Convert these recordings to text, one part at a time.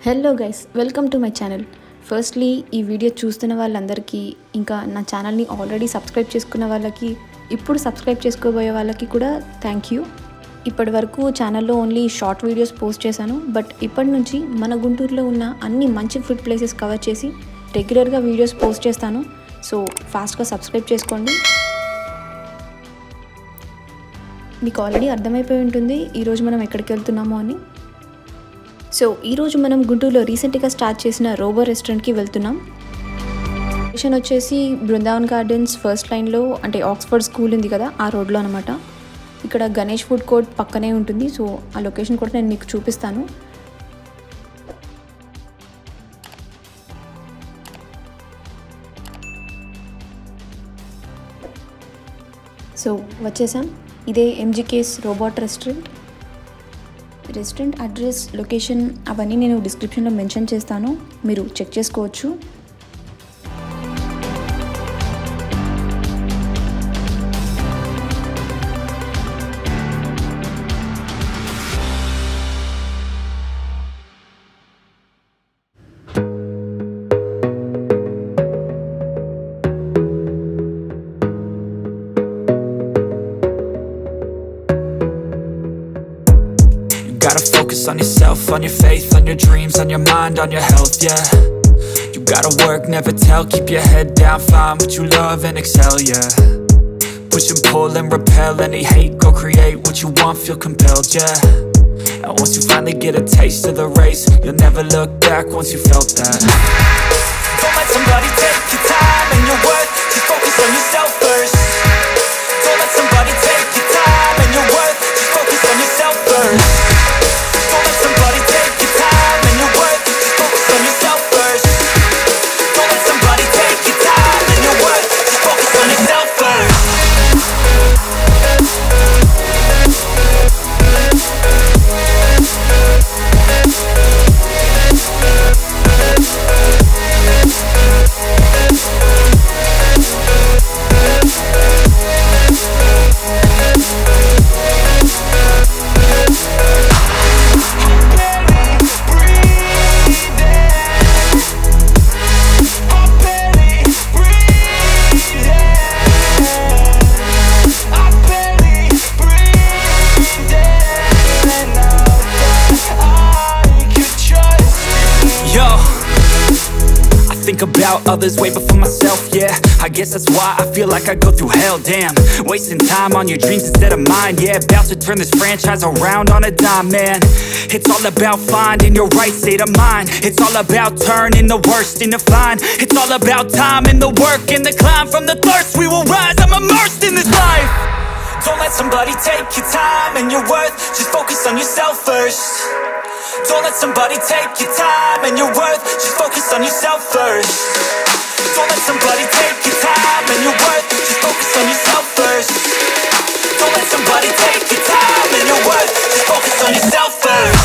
Hello guys, welcome to my channel. Firstly ఈ video చూస్తున్న వాళ్ళందరికీ, ఇంకా నా ఛానల్ని ఆల్రెడీ సబ్స్క్రైబ్ చేసుకున్న వాళ్ళకి, ఇప్పుడు సబ్స్క్రైబ్ చేసుకోబోయే వాళ్ళకి కూడా థ్యాంక్ యూ. ఇప్పటి వరకు ఛానల్లో ఓన్లీ షార్ట్ వీడియోస్ పోస్ట్ చేశాను, బట్ ఇప్పటి నుంచి మన గుంటూరులో ఉన్న అన్ని మంచి ఫుడ్ ప్లేసెస్ కవర్ చేసి రెగ్యులర్గా వీడియోస్ పోస్ట్ చేస్తాను. సో ఫాస్ట్గా సబ్స్క్రైబ్ చేసుకోండి. మీకు ఆల్రెడీ అర్థమైపోయి ఉంటుంది ఈరోజు మనం ఎక్కడికి వెళ్తున్నామో అని. సో ఈరోజు మనం గుంటూరులో రీసెంట్గా స్టార్ట్ చేసిన రోబో రెస్టారెంట్కి వెళ్తున్నాం. లొకేషన్ వచ్చేసి బృందావన్ గార్డెన్స్ ఫస్ట్ లైన్లో, అంటే ఆక్స్ఫర్డ్ స్కూల్ ఉంది కదా, ఆ రోడ్లో అనమాట. ఇక్కడ గణేష్ ఫుడ్ కోర్ట్ పక్కనే ఉంటుంది. సో ఆ లొకేషన్ కూడా నేను మీకు చూపిస్తాను. సో వచ్చేసాం. ఇదే ఎంజీకేస్ రోబోట్ రెస్టారెంట్ అడ్రస్, లొకేషన్ అవన్నీ నేను డిస్క్రిప్షన్లో మెన్షన్ చేస్తాను, మీరు చెక్ చేసుకోవచ్చు. Gotta focus on yourself, on your faith, on your dreams, on your mind, on your health, yeah. You gotta work, never tell, keep your head down, find what you love and excel, yeah. Push and pull and repel any hate, go create what you want, feel compelled, yeah. And once you finally get a taste of the race, you'll never look back once you felt that. Don't let somebody take your time and your worth, just focus on yourself first. Don't let somebody take your time and your worth, just focus on yourself first. Don't let somebody take your time and your worth, just focus on yourself first. Don't let somebody take your time and your worth, just focus on yourself first. Think about others way before myself, yeah. I guess that's why I feel like I go through hell, damn. Wasting time on your dreams instead of mine, yeah. About to turn this franchise around on a dime, man. It's all about finding your right state of mind. It's all about turning the worst into fine. It's all about time and the work and the climb. From the thirst we will rise, I'm immersed in this life. Don't let somebody take your time and your worth, just focus on yourself first. Don't let somebody take your time and your worth, just focus on yourself first. Don't let somebody take your time and your worth, just focus on yourself first. Don't let somebody take your time and your worth, just focus on yourself first.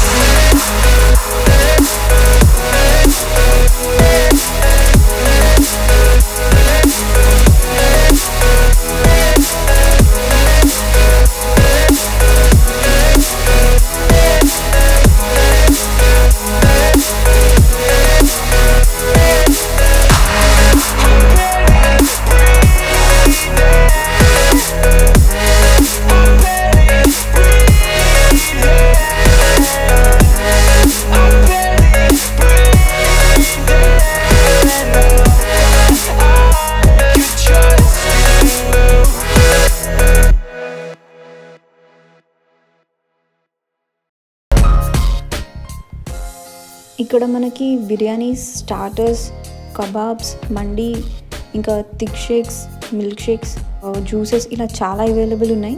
ఇక్కడ మనకి biryanis, starters, kebabs, mandi, ఇంకా thick shakes, milk shakes, juices ఇలా చాలా available ఉన్నాయి.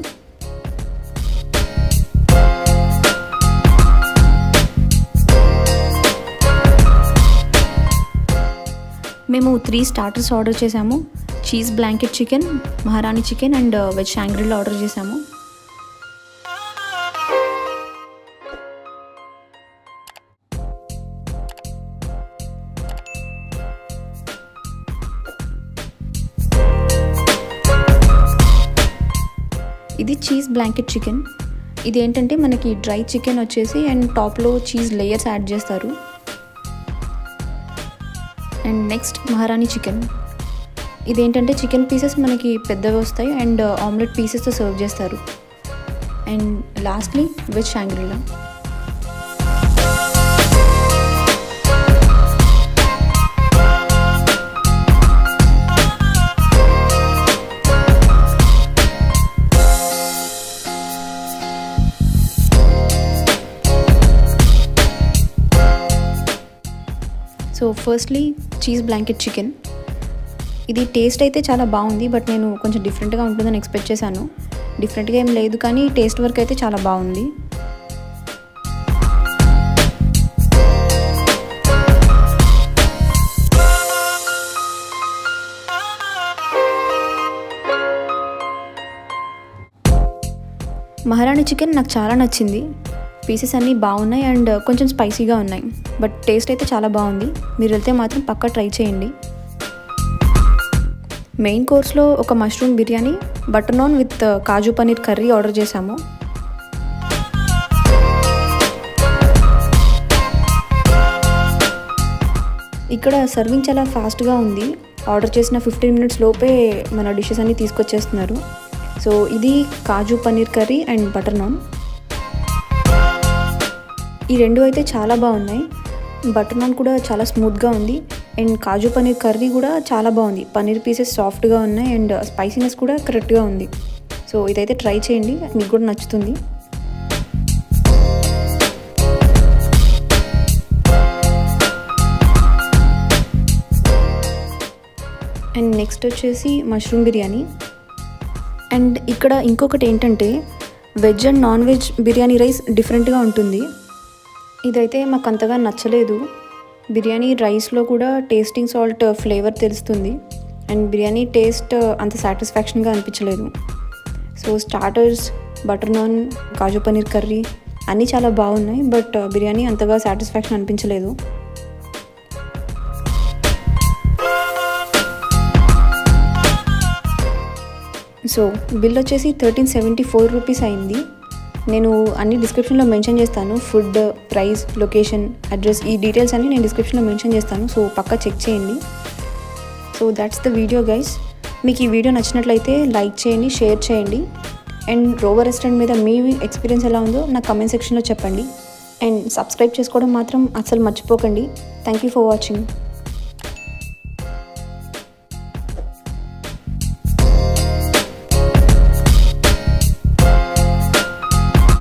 మేము 3 starters order చేసాము. Cheese blanket chicken, మహారాణి chicken and veg షాంగ్రిల్లా order చేసాము. ఇది చీజ్ బ్లాంకెట్ చికెన్. ఇది ఏంటంటే మనకి డ్రై చికెన్ వచ్చేసి అండ్ టాప్లో చీజ్ లేయర్స్ యాడ్ చేస్తారు. అండ్ నెక్స్ట్ మహారాణి చికెన్. ఇదేంటంటే చికెన్ పీసెస్ మనకి పెద్దవి వస్తాయి అండ్ ఆమ్లెట్ పీసెస్తో సర్వ్ చేస్తారు. And lastly veg షాంగ్రీలా. So firstly cheese blanket chicken. ఇది టేస్ట్ అయితే చాలా బాగుంది, బట్ నేను కొంచెం డిఫరెంట్గా ఉంటుందని ఎక్స్పెక్ట్ చేశాను. డిఫరెంట్గా ఏం లేదు, కానీ టేస్ట్ వరకు అయితే చాలా బాగుంది. మహారాణి చికెన్ నాకు చాలా నచ్చింది. పీసెస్ అన్నీ బాగున్నాయి అండ్ కొంచెం స్పైసీగా ఉన్నాయి, బట్ టేస్ట్ అయితే చాలా బాగుంది. మీరు వెళ్తే మాత్రం పక్కా ట్రై చేయండి. మెయిన్ కోర్స్లో ఒక mushroom biryani, butter non with kaju paneer curry order చేశాము. ఇక్కడ సర్వింగ్ చాలా ఫాస్ట్గా ఉంది. ఆర్డర్ చేసిన 15 minutes లోపే మన డిషెస్ అన్నీ తీసుకొచ్చేస్తున్నారు. సో ఇది kaju paneer curry and butter naan. ఈ రెండు అయితే చాలా బాగున్నాయి. బటర్ నాన్ కూడా చాలా స్మూత్గా ఉంది అండ్ కాజు పన్నీర్ కర్రీ కూడా చాలా బాగుంది. పన్నీర్ పీసెస్ సాఫ్ట్గా ఉన్నాయి అండ్ స్పైసీనెస్ కూడా కరెక్ట్గా ఉంది. సో ఇదైతే ట్రై చేయండి, మీకు కూడా నచ్చుతుంది. అండ్ నెక్స్ట్ వచ్చేసి మష్రూమ్ బిర్యానీ. అండ్ ఇక్కడ ఇంకొకటి ఏంటంటే veg and non veg biryani rice డిఫరెంట్గా ఉంటుంది. ఇదైతే మాకు అంతగా నచ్చలేదు. బిర్యానీ రైస్లో కూడా టేస్టింగ్ సాల్ట్ ఫ్లేవర్ తెలుస్తుంది అండ్ బిర్యానీ టేస్ట్ అంత సాటిస్ఫాక్షన్గా అనిపించలేదు. సో స్టార్టర్స్, బటర్ నాన్, కాజు పన్నీర్ కర్రీ అన్నీ చాలా బాగున్నాయి, బట్ బిర్యానీ అంతగా సాటిస్ఫాక్షన్ అనిపించలేదు. సో బిల్ వచ్చేసి 1374 రూపీస్ అయింది. నేను అన్ని డిస్క్రిప్షన్లో మెన్షన్ చేస్తాను. ఫుడ్, ప్రైస్, లొకేషన్, అడ్రస్, ఈ డీటెయిల్స్ అన్నీ నేను డిస్క్రిప్షన్లో మెన్షన్ చేస్తాను. సో పక్కా చెక్ చేయండి. So that's the video guys. మీకు ఈ వీడియో నచ్చినట్లయితే లైక్ చేయండి, షేర్ చేయండి. అండ్ రోవర్ రెస్టారెంట్ మీద మీ ఎక్స్పీరియన్స్ ఎలా ఉందో నాకు కమెంట్ సెక్షన్లో చెప్పండి. అండ్ సబ్స్క్రైబ్ చేసుకోవడం మాత్రం అస్సలు మర్చిపోకండి. Thank you for watching.